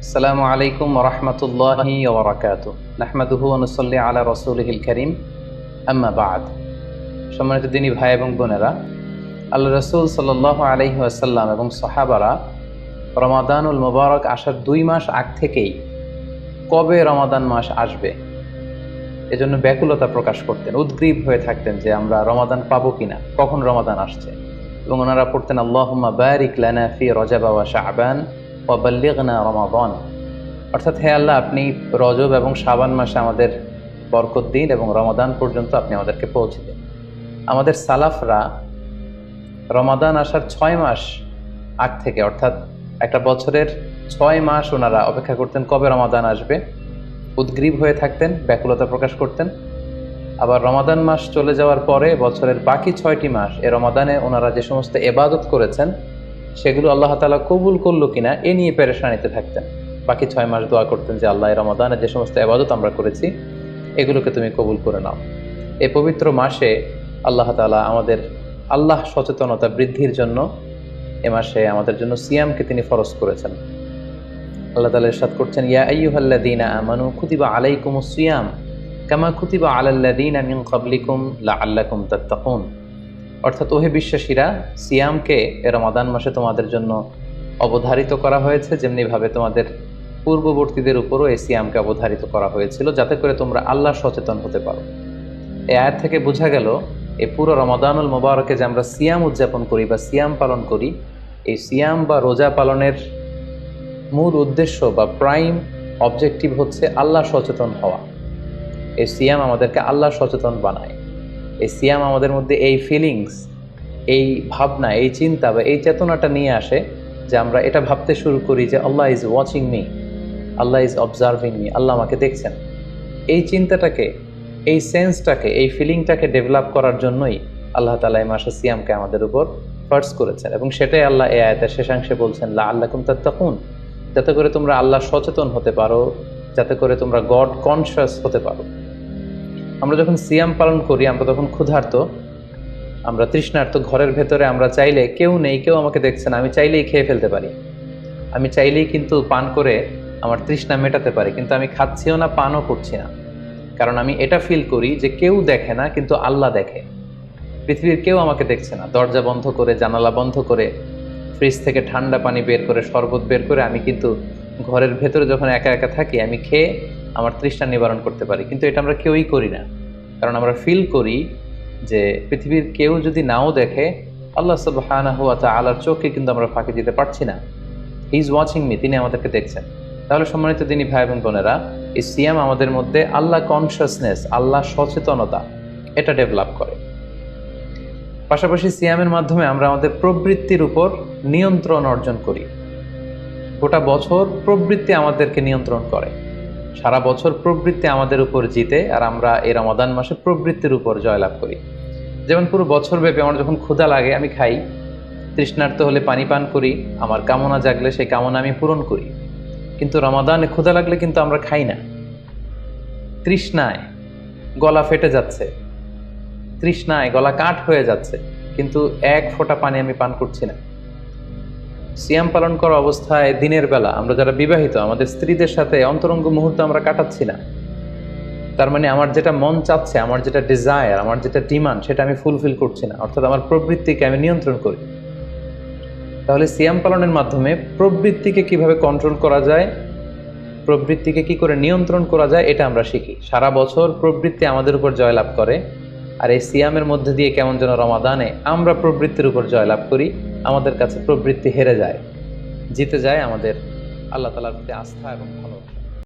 আসসালামু আলাইকুম ওয়া রাহমাতুল্লাহি ওয়া বারাকাতুহু। নাহমাদুহু ওয়া নুসাল্লি আলা রাসূলিহিল কারীম। আম্মা বা'দ। সম্মানিত দিনী ভাই এবং বোনেরা, আল্লাহ রাসূল সাল্লাল্লাহু আলাইহি ওয়াসাল্লাম এবং সাহাবারা রমাদানুল মুবারক আসার 2 মাস আগ থেকেই কবে রমাদান মাস আসবে এজন্য ব্যাকুলতা প্রকাশ করতেন, উদ্গ্রীব হয়ে থাকতেন যে আমরা রমাদান পাবো কিনা, কখন রমাদান আসছে। এবং ওনারা পড়তেন আল্লাহুম্মা বারিক লানা ফি রজব ওয়া শাবান ওয়া বাল্লিগনা রমাদান। অর্থাৎ হে আল্লাহ, আপনি রজব এবং শাবান মাসে আমাদের বরকত দিন এবং রমাদান পর্যন্ত আপনি আমাদেরকে পৌঁছে দিন। আমাদের সালাফরা রমাদান আসার 6 মাস আগ থেকে, অর্থাৎ একটা বছরের 6 মাস ওনারা অপেক্ষা করতেন কবে রমাদান আসবে, উদ্গ্রীব হয়ে থাকতেন, ব্যাকুলতা প্রকাশ করতেন। আবার রমাদান মাস চলে যাওয়ার পরে বছরের বাকি 6টি মাস এ রমাদানে ওনারা যে সমস্ত ইবাদত করেছেন সেগুলো আল্লাহ তাআলা কবুল করলো কিনা এ নিয়ে পেরেশানিতে থাকতেন। বাকি 6 মাস দোয়া করতেন যে আল্লাহ, রমাদানে যে সমস্ত ইবাদত আমরা করেছি এগুলোকে তুমি কবুল করে নাও। এই পবিত্র মাসে আল্লাহ তাআলা আমাদের আল্লাহ সচেতনতা বৃদ্ধির জন্য এ মাসে আমাদের জন্য সিয়ামকে তিনি ফরজ করেছেন। আল্লাহ তাআলা ইরশাদ করছেন, ইয়া আইয়ুহাল্লাযীনা আমানু কুতিবা আলাইকুমুস সিয়াম কামা কুতিবা আলাল্লাযীনা মিন ক্বাবলিকুম লাআল্লাকুম তাত্তাকুন। অর্থাৎ ওহে বিশ্বাসীরা, সিয়ামকে রমাদান মাসে তোমাদের জন্য অবধারিত করা হয়েছে, যেমনিভাবে তোমাদের পূর্ববর্তীদের উপরও এই সিয়ামকে অবধারিত করা হয়েছিল, যাতে করে তোমরা আল্লাহ সচেতন হতে পারো। এই আয়াত থেকে বোঝা গেল এই পুরো রমাদানুল মুবারকে যে আমরা সিয়াম উদযাপন করি বা সিয়াম পালন করি, এই সিয়াম বা রোজা পালনের মূল উদ্দেশ্য বা প্রাইম অবজেক্টিভ হচ্ছে আল্লাহ সচেতন হওয়া। এই সিয়াম আমাদেরকে আল্লাহ সচেতন বানায়। এই সিয়াম আমাদের মধ্যে এই ফিলিংস, এই ভাবনা, এই চিন্তা বা এই চেতনাটা নিয়ে আসে যে আমরা এটা ভাবতে শুরু করি যে Allah is watching me, Allah is observing me, Allah আমাকে দেখছেন। এই চিন্তাটাকে, এই সেন্সটাকে, এই ফিলিংটাকে ডেভেলপ করার জন্যই আল্লাহ তাআলা এই মাসে সিয়ামকে আমাদের উপর ফরজ করেছেন। এবং সেটাই আল্লাহ এই আয়াতের শেষাংশে বলছেন, লাআল্লাকুম তাত্তাকুন, যাতে করে তোমরা আল্লাহ সচেতন হতে পারো, যাতে করে তোমরা গড কনসিয়াস হতে পারো। আমরা যখন সিয়াম পালন করি আমরা তখন ক্ষুধার্ত, আমরা তৃষ্ণার্ত। ঘরের ভেতরে আমরা চাইলে, কেউ নেই, কেউ আমাকে দেখছে না, আমি চাইলেই খেয়ে ফেলতে পারি, আমি চাইলেই কিন্তু পান করে আমার তৃষ্ণা মেটাতে পারি, কিন্তু আমি খাচ্ছিও না, পানও করছি না। কারণ আমি এটা ফিল করি যে কেউ দেখে না কিন্তু আল্লাহ দেখে। পৃথিবীর কেউ আমাকে দেখছে না। দরজা বন্ধ করে, জানালা বন্ধ করে, ফ্রিজ থেকে ঠান্ডা পানি বের করে, শরবত বের করে আমি কিন্তু ঘরের ভেতরে যখন একা একা থাকি আমি খেয়ে আমার তৃষ্ণা নিবারণ করতে পারি। কিন্তু এটা আমরা কেউই করি না, কারণ আমরা ফিল করি যে পৃথিবীর কেউ যদি নাও দেখে, আল্লাহ সুবহানাহু ওয়া তাআলার চোখে কিন্তু আমরা ফাঁকি দিতে পারছি না। হি ইজ ওয়াচিং মি, তিনি আমাদেরকে দেখছেন। তাহলে সম্মানিত দিনী ভাই এবং বোনেরা, এই সিয়াম আমাদের মধ্যে আল্লাহ কনসিয়াসনেস, আল্লাহ সচেতনতা এটা ডেভেলপ করে। পাশাপাশি সিয়ামের মাধ্যমে আমরা আমাদের প্রবৃত্তির উপর নিয়ন্ত্রণ অর্জন করি। গোটা বছর প্রবৃত্তি আমাদেরকে নিয়ন্ত্রণ করে, সারা বছর প্রবৃত্তি আমাদের উপর জিতে, আর আমরা এই রমাদান মাসে প্রবৃত্তির উপর জয়লাভ করি। যেমন পুরো বছর ব্যাপী আমার যখন ক্ষুধা লাগে আমি খাই, তৃষ্ণার্ত হলে পানি পান করি, আমার কামনা জাগলে সেই কামনা আমি পূরণ করি। কিন্তু রমাদানে ক্ষুধা লাগলে কিন্তু আমরা খাই না। তৃষ্ণায় গলা ফেটে যাচ্ছে, তৃষ্ণায় গলা কাঠ হয়ে যাচ্ছে, কিন্তু এক ফোঁটা পানি আমি পান করছি না। সিয়াম পালন করা অবস্থায় দিনের বেলা আমরা যারা বিবাহিত, আমাদের স্ত্রীদের সাথে অন্তরঙ্গ মুহূর্ত আমরা কাটাচ্ছি না। তার মানে আমার যেটা মন চাচ্ছে, আমার যেটা ডিজায়ার, আমার যেটা ডিমান্ড, সেটা আমি ফুলফিল করছি না। অর্থাৎ আমার প্রবৃত্তিকে আমি নিয়ন্ত্রণ করি। তাহলে সিয়াম পালনের মাধ্যমে প্রবৃত্তিকে কিভাবে কন্ট্রোল করা যায়, প্রবৃত্তিকে কি করে নিয়ন্ত্রণ করা যায়, এটা আমরা শিখি। সারা বছর প্রবৃত্তি আমাদের উপর জয়লাভ করে, আর এই সিয়ামের মধ্যে দিয়ে কেমন যেন রমাদানে আমরা প্রবৃত্তির উপর জয়লাভ করি। আমাদের কাছে প্রবৃত্তি হেরে যায়, জিতে যায় আমাদের আল্লাহ তাআলার প্রতি আস্থা এবং ভালোবাসা।